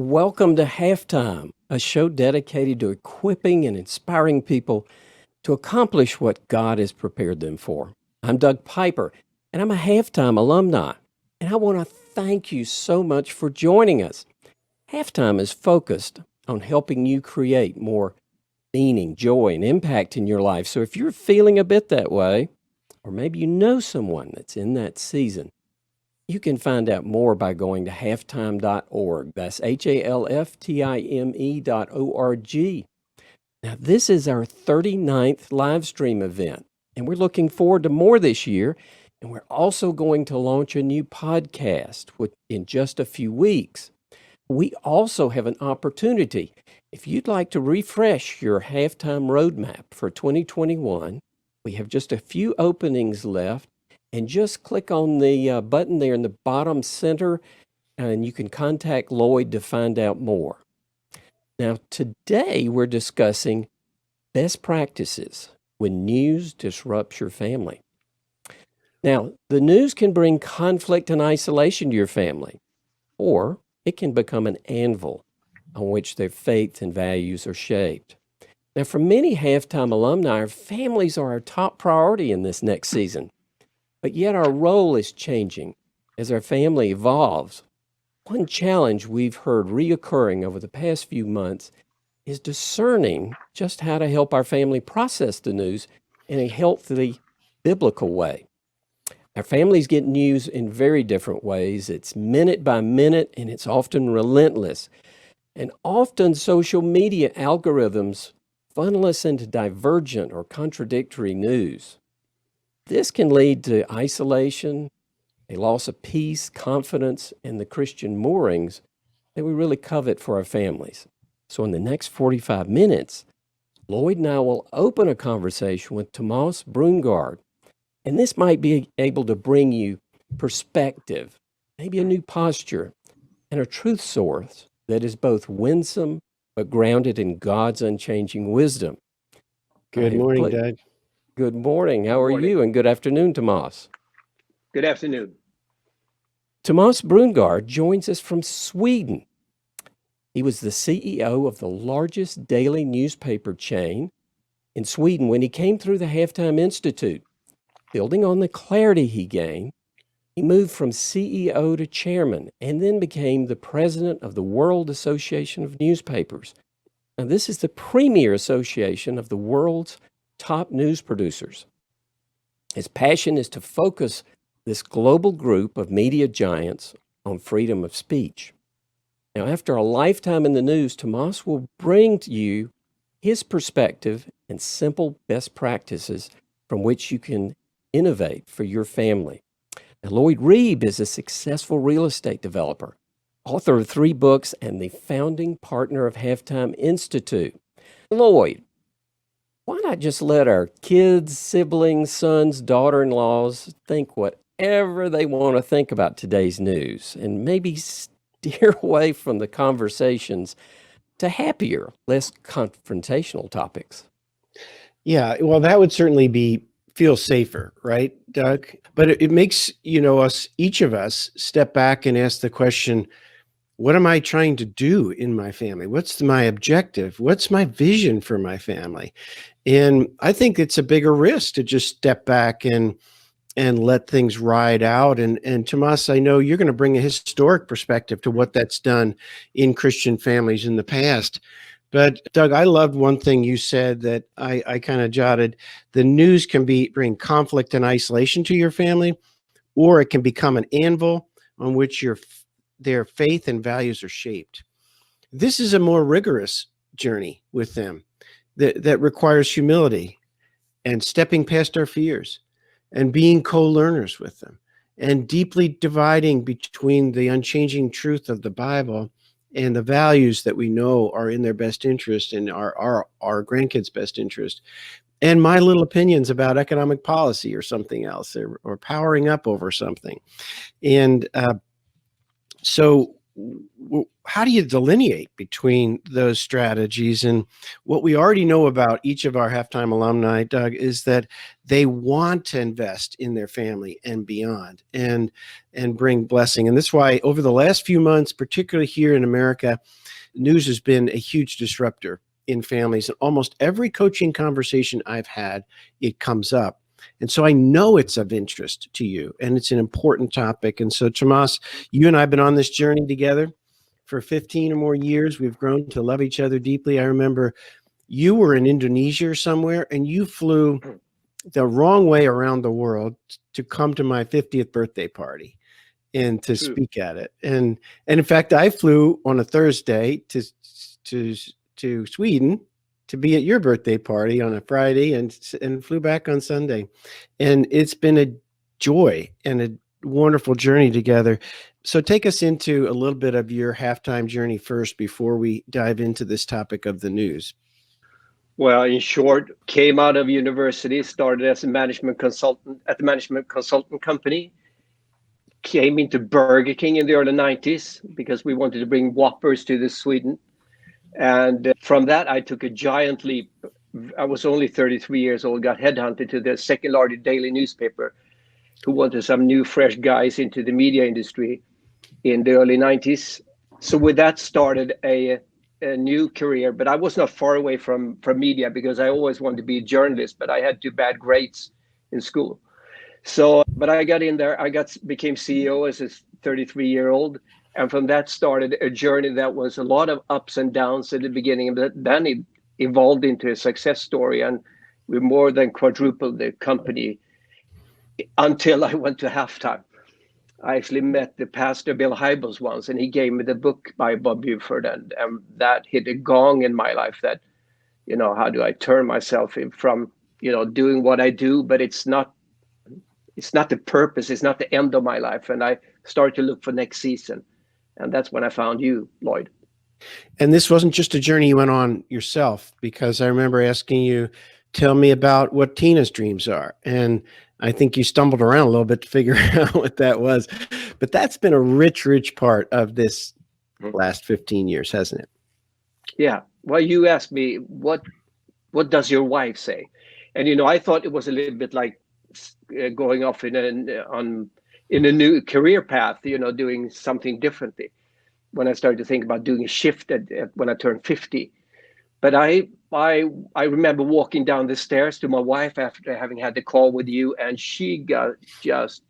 Welcome to Halftime, a show dedicated to equipping and inspiring people to accomplish what God has prepared them for. I'm Doug Piper, and I'm a Halftime alumni, and I want to thank you so much for joining us. Halftime is focused on helping you create more meaning, joy, and impact in your life. So if you're feeling a bit that way, or maybe you know someone that's in that season, you can find out more by going to halftime.org. That's HALFTIME.org. Now, this is our 39th live stream event, and we're looking forward to more this year. And we're also going to launch a new podcast in just a few weeks. We also have an opportunity. If you'd like to refresh your halftime roadmap for 2021, we have just a few openings left. And just click on the button there in the bottom center, and you can contact Lloyd to find out more. Now, today we're discussing best practices when news disrupts your family. Now, the news can bring conflict and isolation to your family, or it can become an anvil on which their faith and values are shaped. Now, for many Halftime alumni, our families are our top priority in this next season. But yet our role is changing as our family evolves. One challenge we've heard reoccurring over the past few months is discerning just how to help our family process the news in a healthy, biblical way. Our families get news in very different ways. It's minute by minute, and it's often relentless. And often social media algorithms funnel us into divergent or contradictory news. This can lead to isolation, a loss of peace, confidence, and the Christian moorings that we really covet for our families. So in the next 45 minutes, Lloyd and I will open a conversation with Tomas Brunegård, and this might be able to bring you perspective, maybe a new posture, and a truth source that is both winsome but grounded in God's unchanging wisdom. Good morning, Doug. Good morning. How are you? And good afternoon, Tomas. Good afternoon. Tomas Brunegård joins us from Sweden. He was the CEO of the largest daily newspaper chain in Sweden when he came through the Halftime Institute. Building on the clarity he gained, he moved from CEO to chairman and then became the president of the World Association of Newspapers. Now, this is the premier association of the world's top news producers. His passion is to focus this global group of media giants on freedom of speech. Now, after a lifetime in the news, Tomas will bring to you his perspective and simple best practices from which you can innovate for your family. Now, Lloyd Reeb is a successful real estate developer, author of 3 books, and the founding partner of Halftime Institute. Lloyd, why not just let our kids, siblings, sons, daughter-in-laws think whatever they want to think about today's news and maybe steer away from the conversations to happier, less confrontational topics? Yeah, well, that would certainly feel safer, right, Doug? But it makes, each of us step back and ask the question, what am I trying to do in my family? What's my objective? What's my vision for my family? And I think it's a bigger risk to just step back and let things ride out. And Tomas, I know you're going to bring a historic perspective to what that's done in Christian families in the past. But Doug, I loved one thing you said that I kind of jotted. The news can bring conflict and isolation to your family, or it can become an anvil on which their faith and values are shaped. This is a more rigorous journey with them that requires humility and stepping past our fears and being co-learners with them and deeply dividing between the unchanging truth of the Bible and the values that we know are in their best interest and our grandkids' best interest, and my little opinions about economic policy or something else, or powering up over something. And so how do you delineate between those strategies? And what we already know about each of our Halftime alumni, Doug, is that they want to invest in their family and beyond and bring blessing. And that's why over the last few months, particularly here in America, news has been a huge disruptor in families. And almost every coaching conversation I've had, it comes up. And so I know it's of interest to you, and it's an important topic. And so, Tomas, you and I have been on this journey together for 15 or more years. We've grown to love each other deeply. I remember you were in Indonesia or somewhere, and you flew the wrong way around the world to come to my 50th birthday party and to speak at it. And in fact, I flew on a Thursday to Sweden to be at your birthday party on a Friday and flew back on Sunday. And it's been a joy and a wonderful journey together. So take us into a little bit of your halftime journey first before we dive into this topic of the news. Well, in short, came out of university, started as a management consultant at the management consultant company, came into Burger King in the early 90s because we wanted to bring Whoppers to Sweden. And from that, I took a giant leap. I was only 33 years old, got headhunted to the second largest daily newspaper who wanted some new, fresh guys into the media industry in the early 90s. So with that started a new career, but I was not far away from media because I always wanted to be a journalist, but I had 2 bad grades in school. So, but I got in there, became CEO as a 33-year-old. And from that started a journey that was a lot of ups and downs at the beginning, but then it evolved into a success story. And we more than quadrupled the company until I went to Halftime. I actually met the pastor, Bill Hybels, once, and he gave me the book by Bob Buford. And that hit a gong in my life that, how do I turn myself from, doing what I do, but it's not the purpose, it's not the end of my life. And I started to look for next season. And that's when I found you, Lloyd. And this wasn't just a journey you went on yourself, because I remember asking you, tell me about what Tina's dreams are. And I think you stumbled around a little bit to figure out what that was. But that's been a rich, rich part of this last 15 years, hasn't it? Yeah. Well, you asked me, what does your wife say? And, I thought it was a little bit like going off in a new career path, doing something differently. When I started to think about doing a shift when I turned 50, but I remember walking down the stairs to my wife after having had the call with you, and she got just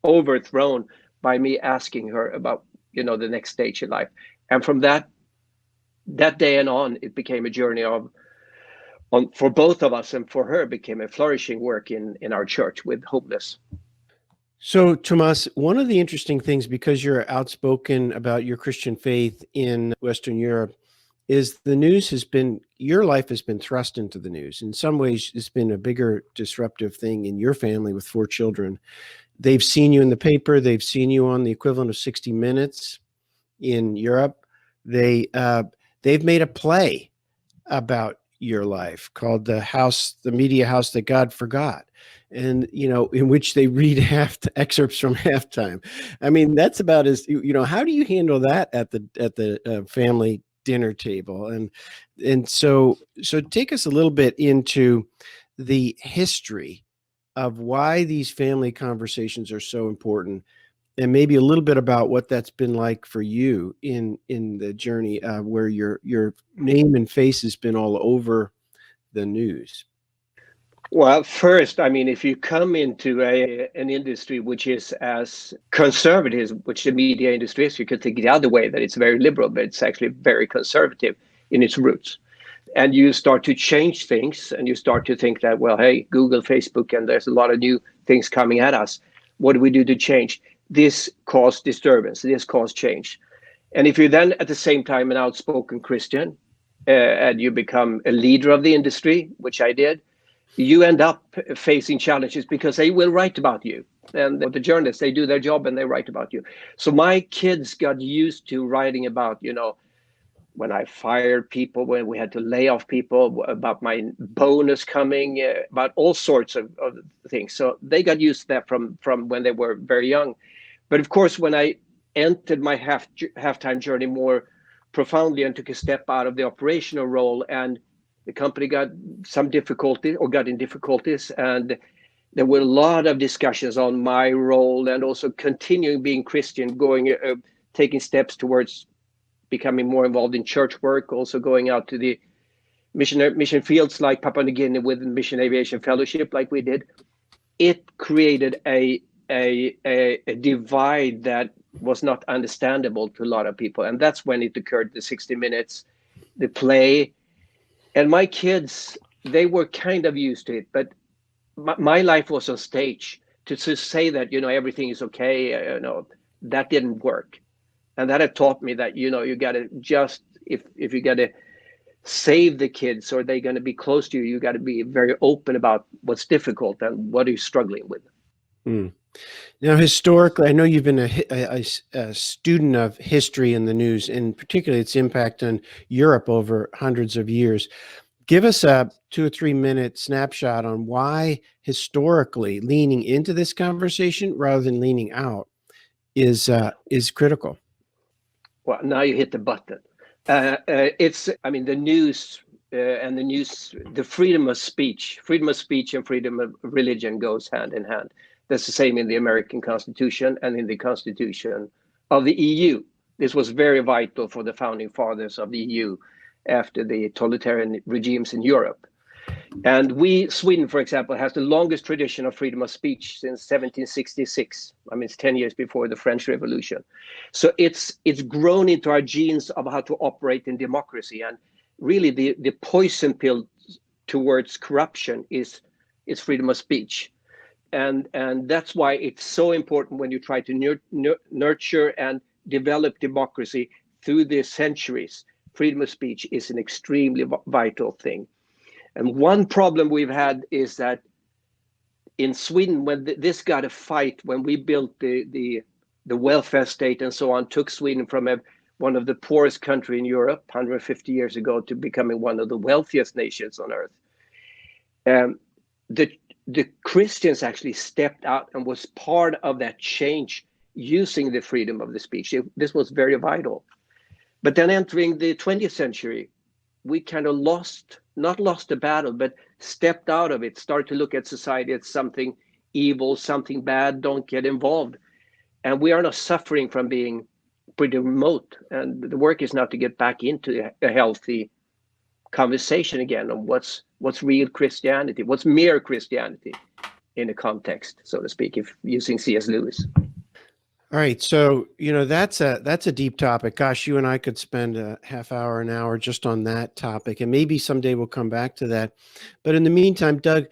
overthrown by me asking her about the next stage in life. And from that day and on, it became a journey for both of us, and for her became a flourishing work in our church with homeless. So, Tomas, one of the interesting things, because you're outspoken about your Christian faith in Western Europe, is your life has been thrust into the news. In some ways, it's been a bigger disruptive thing in your family with 4 children. They've seen you in the paper. They've seen you on the equivalent of 60 Minutes in Europe. They've made a play about your life called the Media House That God Forgot, and in which they read excerpts from Halftime. I mean, that's about as how do you handle that at the family dinner table? And so take us a little bit into the history of why these family conversations are so important, and maybe a little bit about what that's been like for you in the journey where your name and face has been all over the news. Well, first, I mean, if you come into an industry which is as conservative, which the media industry is, you could think the other way, that it's very liberal, but it's actually very conservative in its roots. And you start to change things, and you start to think that, well, hey, Google, Facebook, and there's a lot of new things coming at us. What do we do to change? This caused disturbance. This caused change. And if you're then at the same time an outspoken Christian, and you become a leader of the industry, which I did, you end up facing challenges because they will write about you. And the journalists, they do their job and they write about you. So my kids got used to writing about, when I fired people, when we had to lay off people, about my bonus coming, about all sorts of things. So they got used to that from when they were very young. But of course, when I entered my halftime journey more profoundly and took a step out of the operational role, and the company got in difficulties, and there were a lot of discussions on my role and also continuing being Christian, taking steps towards becoming more involved in church work, also going out to the mission fields like Papua New Guinea with Mission Aviation Fellowship like we did. It created a divide that was not understandable to a lot of people. And that's when it occurred, the 60 minutes, the play. And my kids, they were kind of used to it, but my life was on stage. To say that, everything is okay, that didn't work. And that had taught me that, you got to just, if you got to save the kids or they're going to be close to you, you got to be very open about what's difficult and what are you struggling with. Now, historically, I know you've been a student of history in the news, and particularly its impact on Europe over hundreds of years. Give us a 2 or 3 minute snapshot on why historically leaning into this conversation rather than leaning out is critical. Well, now you hit the button. The news and the freedom of speech and freedom of religion goes hand in hand. That's the same in the American Constitution and in the Constitution of the EU. This was very vital for the founding fathers of the EU after the totalitarian regimes in Europe. And Sweden, for example, has the longest tradition of freedom of speech since 1766. It's 10 years before the French Revolution. So it's grown into our genes of how to operate in democracy. And really the poison pill towards corruption is freedom of speech. And that's why it's so important when you try to nurture and develop democracy through the centuries. Freedom of speech is an extremely vital thing. And one problem we've had is that in Sweden, when this got a fight, when we built the welfare state and so on, took Sweden from one of the poorest countries in Europe 150 years ago to becoming one of the wealthiest nations on earth. The Christians actually stepped out and was part of that change using the freedom of the speech. This was very vital. But then entering the 20th century, we kind of not lost the battle, but stepped out of it, started to look at society as something evil, something bad, don't get involved. And we are now suffering from being pretty remote. And the work is now to get back into a healthy conversation again on what's real Christianity, what's mere Christianity in a context, so to speak, if using C.S. Lewis. All right. So, that's a deep topic. Gosh, you and I could spend a half hour, an hour just on that topic. And maybe someday we'll come back to that. But in the meantime, Doug,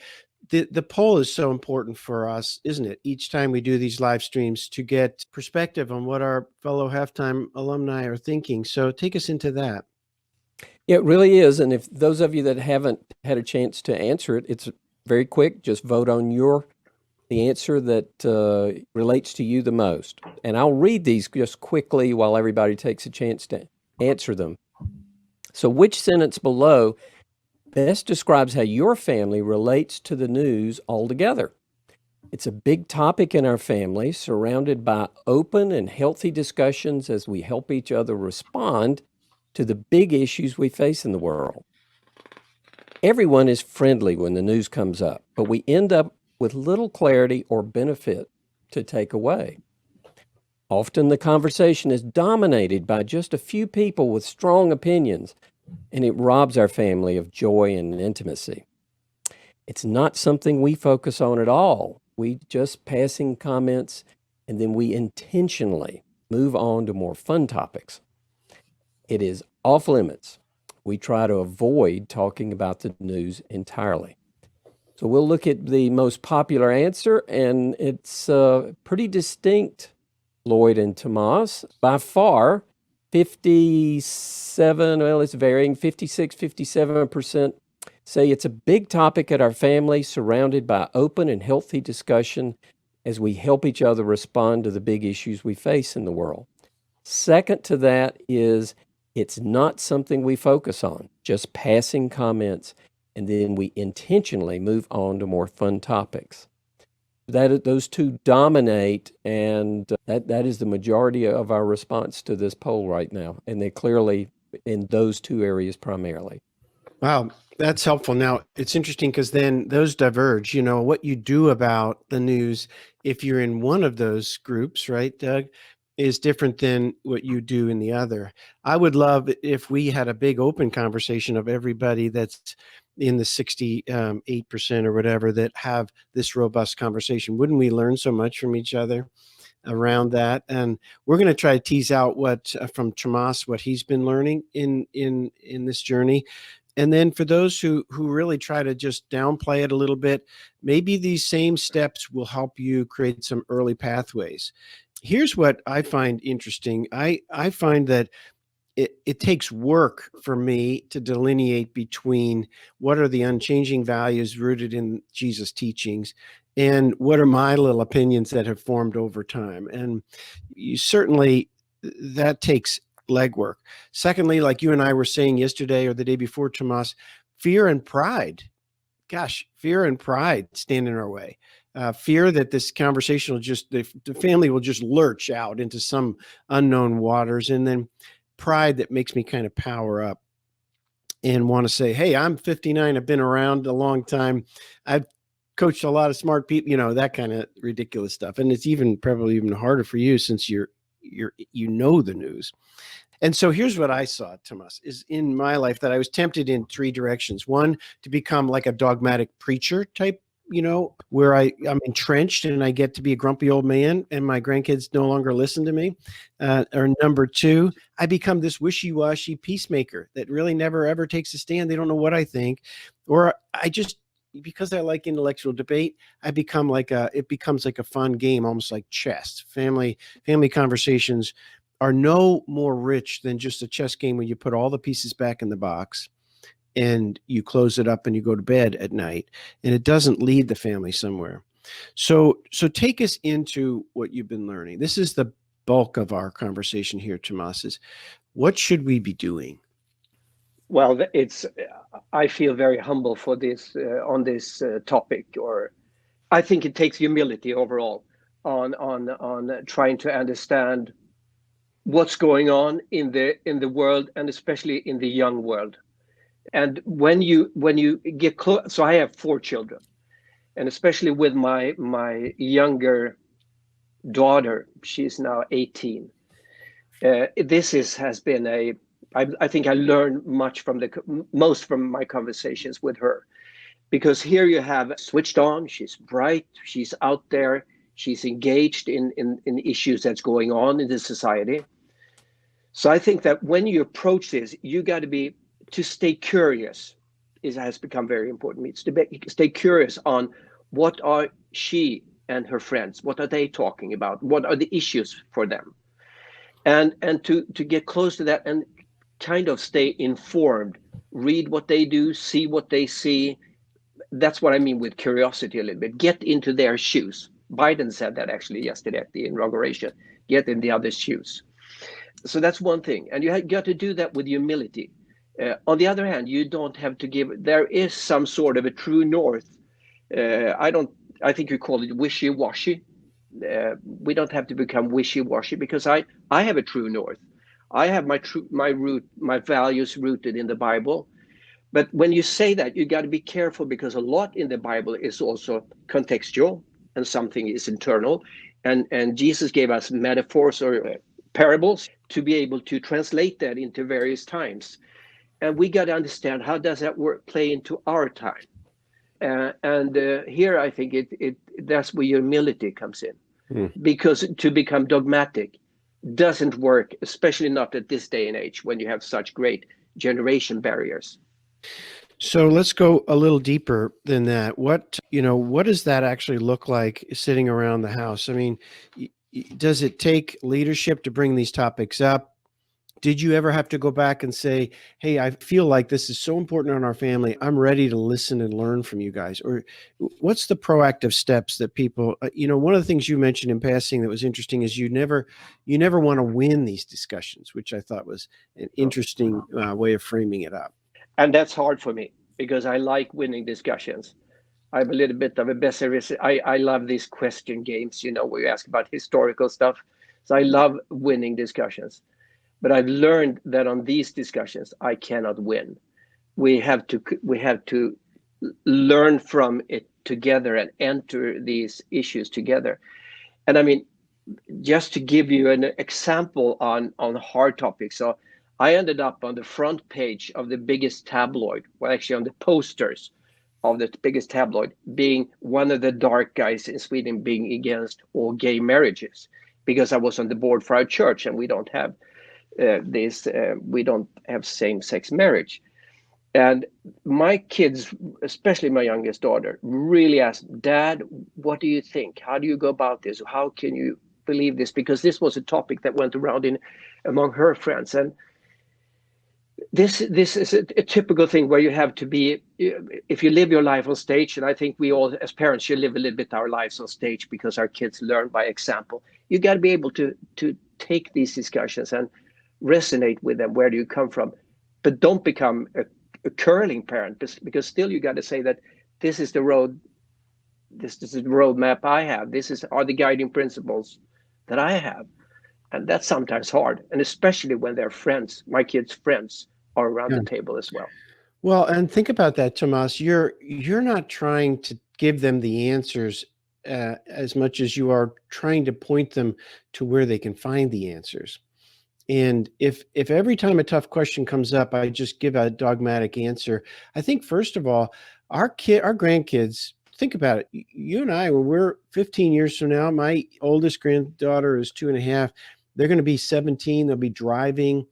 the poll is so important for us, isn't it? Each time we do these live streams to get perspective on what our fellow Halftime alumni are thinking. So take us into that. It really is. And if those of you that haven't had a chance to answer it, it's very quick. Just vote on the answer that relates to you the most. And I'll read these just quickly while everybody takes a chance to answer them. So which sentence below best describes how your family relates to the news altogether? It's a big topic in our family, surrounded by open and healthy discussions as we help each other respond to the big issues we face in the world. Everyone is friendly when the news comes up, but we end up with little clarity or benefit to take away. Often the conversation is dominated by just a few people with strong opinions, and it robs our family of joy and intimacy. It's not something we focus on at all. We just passing comments, and then we intentionally move on to more fun topics. It is off limits. We try to avoid talking about the news entirely. So we'll look at the most popular answer, and it's pretty distinct, Lloyd and Tomas. By far, 57, well, it's varying, 56, 57% say it's a big topic at our family, surrounded by open and healthy discussion as we help each other respond to the big issues we face in the world. Second to that is it's not something we focus on, just passing comments, and then we intentionally move on to more fun topics. those two dominate, and that is the majority of our response to this poll right now. And they're clearly in those two areas primarily. Wow, that's helpful. Now, it's interesting because then those diverge. What you do about the news, if you're in one of those groups, right, Doug, is different than what you do in the other. I would love if we had a big open conversation of everybody that's in the 68% or whatever that have this robust conversation. Wouldn't we learn so much from each other around that? And we're going to try to tease out what from Tomas, what he's been learning in this journey. And then for those who really try to just downplay it a little bit, maybe these same steps will help you create some early pathways. Here's what I find interesting. I find that it takes work for me to delineate between what are the unchanging values rooted in Jesus' teachings and what are my little opinions that have formed over time. And you certainly, that takes legwork. Secondly, like you and I were saying yesterday or the day before, Tomas, fear and pride. Gosh, fear and pride stand in our way. Fear that this conversation will the family will just lurch out into some unknown waters. And then pride that makes me kind of power up and want to say, hey, I'm 59. I've been around a long time. I've coached a lot of smart people, that kind of ridiculous stuff. And it's probably even harder for you since you know the news. And so here's what I saw, Tomas, is in my life that I was tempted in three directions. One, to become like a dogmatic preacher type, where I'm entrenched and I get to be a grumpy old man and my grandkids no longer listen to me. Or number two, I become this wishy-washy peacemaker that really never, ever takes a stand. They don't know what I think. Or because I like intellectual debate, it becomes like a fun game, almost like chess. Family conversations are no more rich than just a chess game when you put all the pieces back in the box and you close it up and you go to bed at night, and it doesn't lead the family somewhere. So take us into what you've been learning. This is the bulk of our conversation here, Tomas, is what should we be doing? Well, I feel very humble for this on this topic, or I think it takes humility overall on trying to understand what's going on in the world, and especially in the young world. And when you get close, so I have 4 children, and especially with my younger daughter, she's now 18. This has been I think I learned most from my conversations with her, because here you have switched on, she's bright, she's out there, she's engaged in issues that's going on in the society. So I think that when you approach this, you got to stay curious. It has become very important. It's to stay curious on what are she and her friends, what are they talking about, what are the issues for them, and to get close to that and kind of stay informed, read what they do, see what they see. That's what I mean with curiosity a little bit. Get into their shoes. Biden said that actually yesterday at the inauguration. Get in the other's shoes. So that's one thing, and you got to do that with humility. On the other hand, you don't have to there is some sort of a true north. I think you call it wishy-washy. We don't have to become wishy-washy, because I have a true north. I have my values rooted in the Bible. But when you say that, you got to be careful, because a lot in the Bible is also contextual and something is internal. And Jesus gave us metaphors or parables to be able to translate that into various times. And we got to understand, how does that play into our time? And here I think that's where humility comes in. Because to become dogmatic doesn't work, especially not at this day and age when you have such great generation barriers. So let's go a little deeper than that. What does that actually look like sitting around the house? I mean, does it take leadership to bring these topics up? Did you ever have to go back and say, hey, I feel like this is so important in our family, I'm ready to listen and learn from you guys? Or what's the proactive steps that people, one of the things you mentioned in passing that was interesting is you never want to win these discussions, which I thought was an interesting way of framing it up. And that's hard for me, because I like winning discussions. I'm a little bit of a besserwisser. I love these question games, where you ask about historical stuff. So I love winning discussions. But I've learned that on these discussions, I cannot win. We have to learn from it together and enter these issues together. And I mean, just to give you an example on hard topics. So I ended up on the front page of the biggest tabloid, well, actually on the posters of the biggest tabloid, being one of the dark guys in Sweden being against all gay marriages, because I was on the board for our church and we don't have we don't have same-sex marriage. And my kids, especially my youngest daughter, really asked, Dad, what do you think? How do you go about this? How can you believe this? Because this was a topic that went around among her friends. And this is a typical thing where you have to be, if you live your life on stage, and I think we all as parents should live a little bit our lives on stage because our kids learn by example. You got to be able to take these discussions and resonate with them. Where do you come from? But don't become a curling parent, because still you got to say that this is the road, this is the roadmap I have. Are the guiding principles that I have. And that's sometimes hard, and especially when their friends, my kids' friends, are around the table as well. Well, and think about that, Tomas. You're not trying to give them the answers as much as you are trying to point them to where they can find the answers. And if every time a tough question comes up, I just give a dogmatic answer, I think first of all, our grandkids. Think about it. You and I, when we're 15 years from now, my oldest granddaughter is 2.5. They're going to be 17. They'll be driving.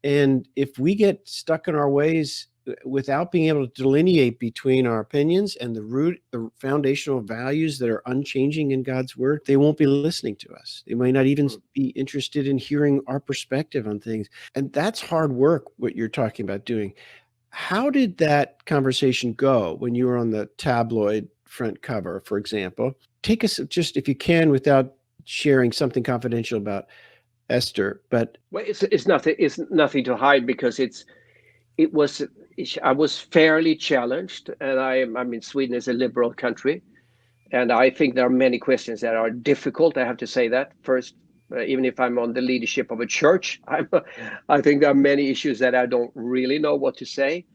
And if we get stuck in our ways without being able to delineate between our opinions and the foundational values that are unchanging in God's word, they won't be listening to us. They might not even be interested in hearing our perspective on things. And that's hard work, what you're talking about doing. How did that conversation go when you were on the tabloid front cover, for example? Take us just, if you can, without sharing something confidential about Esther, but well, it's nothing to hide, because I was fairly challenged, and I mean, Sweden is a liberal country, and I think there are many questions that are difficult. I have to say that first. Even if I'm on the leadership of a church, I think there are many issues that I don't really know what to say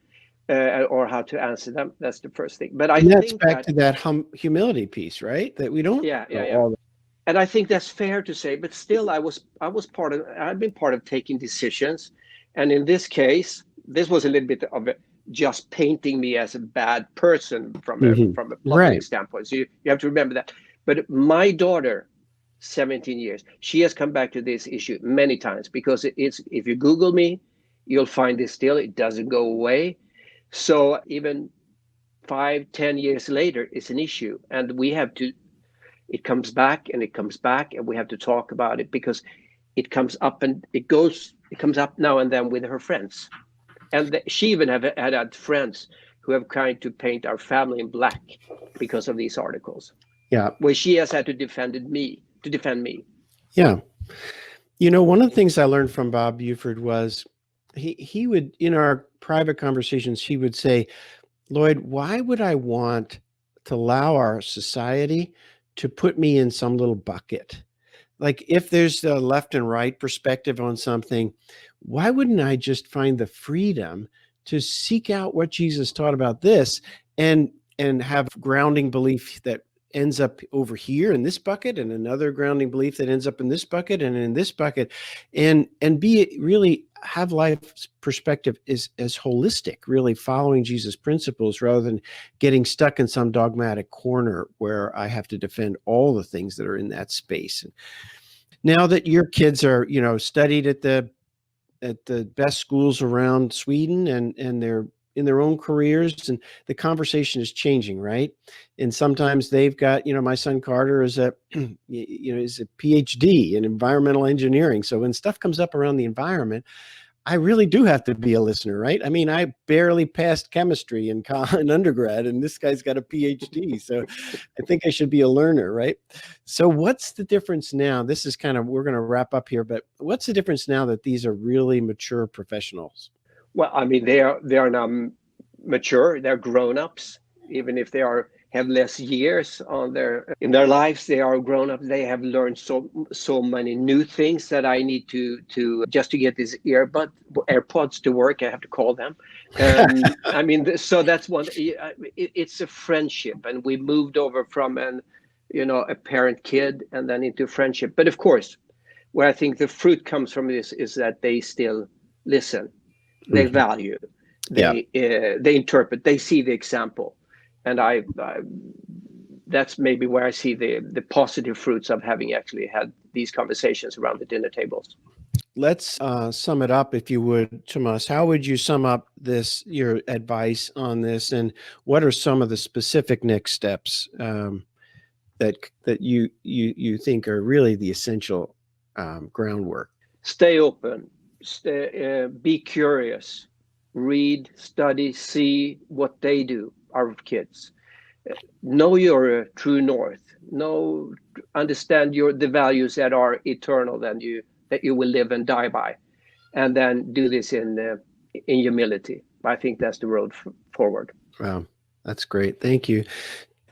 or how to answer them. That's the first thing. But I that's think back to that humility piece, right? That we don't yeah. all the And I think that's fair to say, but still I've been part of taking decisions. And in this case, this was a little bit of just painting me as a bad person from a public right. standpoint. So you have to remember that. But my daughter, 17 years, she has come back to this issue many times, because if you Google me, you'll find this still, it doesn't go away. So even 5-10 years later, it's an issue. And it comes back and it comes back, and we have to talk about it, because it comes up and it comes up now and then with her friends. And she even had friends who have tried to paint our family in black because of these articles. Yeah. Where she has had to defend me. Yeah. You know, one of the things I learned from Bob Buford was he would, in our private conversations, he would say, Lloyd, why would I want to allow our society to put me in some little bucket? Like, if there's the left and right perspective on something, why wouldn't I just find the freedom to seek out what Jesus taught about this and have grounding belief that ends up over here in this bucket, and another grounding belief that ends up in this bucket and in this bucket, and be really have life perspective is as holistic, really following Jesus' principles, rather than getting stuck in some dogmatic corner where I have to defend all the things that are in that space. And now that your kids are, studied at the best schools around Sweden, and they're in their own careers, and the conversation is changing, right? And sometimes they've got, my son Carter is a PhD in environmental engineering. So when stuff comes up around the environment, I really do have to be a listener, right? I mean, I barely passed chemistry in undergrad, and this guy's got a PhD. So I think I should be a learner, right? So what's the difference now? This is we're going to wrap up here, but what's the difference now that these are really mature professionals? Well, I mean, they are now mature. They're grown-ups, even if they are have less years on in their lives. They are grown up. They have learned so many new things that I need to just to get these AirPods to work. I have to call them. I mean, so that's one. It's a friendship, and we moved over from a parent kid and then into friendship. But of course, where I think the fruit comes from this is that they still listen, they value, they interpret, they see the example. And that's maybe where I see the positive fruits of having actually had these conversations around the dinner tables. Let's sum it up, if you would, Tomas. How would you sum up your advice on this, and what are some of the specific next steps that you think are really the essential groundwork? Stay open, be curious, read, study, see what they do, our kids. Know your true north. Understand the values that are eternal, that you will live and die by, and then do this in humility. I think that's the road forward. Wow, that's great. Thank you.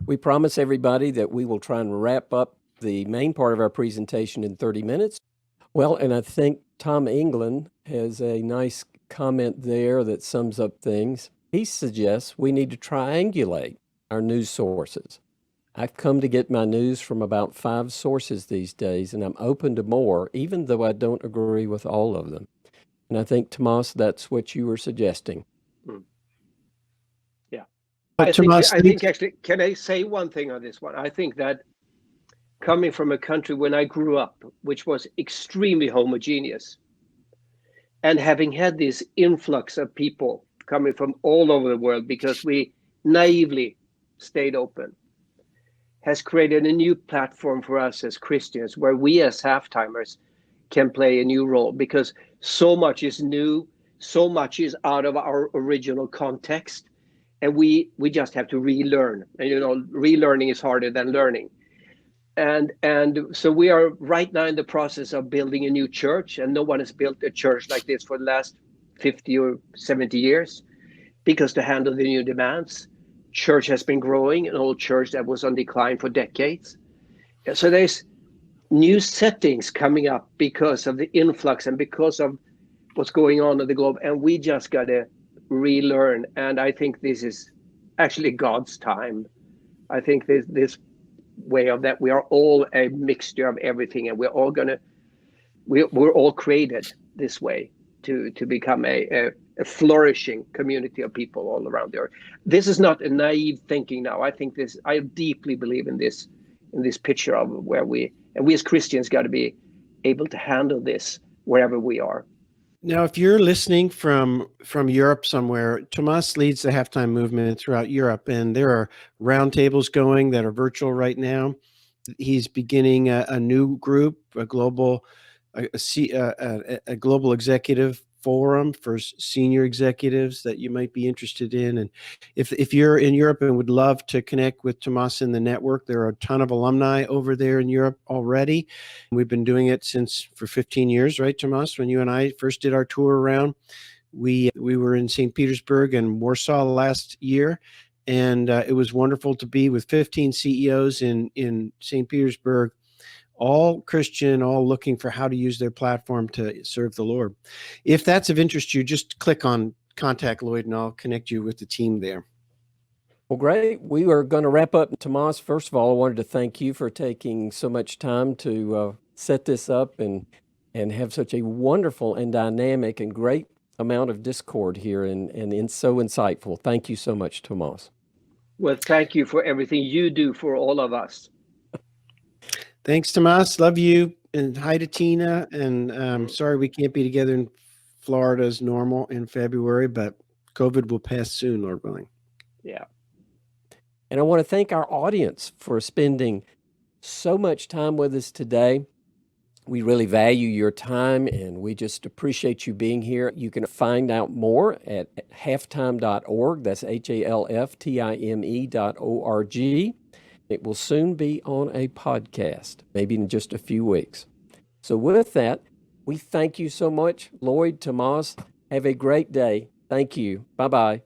We promise everybody that we will try and wrap up the main part of our presentation in 30 minutes. Well, and I think Tom England has a nice comment there that sums up things. He suggests we need to triangulate our news sources. I've come to get my news from about 5 sources these days, and I'm open to more, even though I don't agree with all of them. And I think, Tomas, that's what you were suggesting. Yeah. But I think actually, can I say one thing on this one? I think that coming from a country when I grew up, which was extremely homogeneous, and having had this influx of people coming from all over the world because we naively stayed open, has created a new platform for us as Christians where we as halftimers can play a new role, because so much is new, so much is out of our original context, and we just have to relearn. And relearning is harder than learning. And so we are right now in the process of building a new church, and no one has built a church like this for the last 50 or 70 years, because to handle the new demands, church has been growing, an old church that was on decline for decades. So there's new settings coming up because of the influx and because of what's going on in the globe, and we just got to relearn. And I think this is actually God's time. I think this way of that we are all a mixture of everything, and we're all created this way to become a flourishing community of people all around the earth. This is not a naive thinking now. I deeply believe in this picture of where we as Christians got to be able to handle this wherever we are. Now, if you're listening from Europe somewhere, Tomas leads the Halftime movement throughout Europe, and there are roundtables going that are virtual right now. He's beginning a new group, a global executive forum for senior executives that you might be interested in. And if you're in Europe and would love to connect with Tomas in the network, there are a ton of alumni over there in Europe already. We've been doing it for 15 years, right, Tomas? When you and I first did our tour around, we were in St. Petersburg and Warsaw last year. And it was wonderful to be with 15 CEOs in St. Petersburg, all Christian, all looking for how to use their platform to serve the Lord. If that's of interest to you, just click on Contact Lloyd and I'll connect you with the team there. Well, great. We are going to wrap up. Tomas, first of all, I wanted to thank you for taking so much time to set this up and have such a wonderful and dynamic and great amount of discord here and so insightful. Thank you so much, Tomas. Well, thank you for everything you do for all of us. Thanks, Tomas. Love you. And hi to Tina. And sorry we can't be together in Florida as normal in February, but COVID will pass soon, Lord willing. Yeah. And I want to thank our audience for spending so much time with us today. We really value your time, and we just appreciate you being here. You can find out more at halftime.org. That's halftime.org. It will soon be on a podcast, maybe in just a few weeks. So with that, we thank you so much. Lloyd, Tomas, have a great day. Thank you. Bye-bye.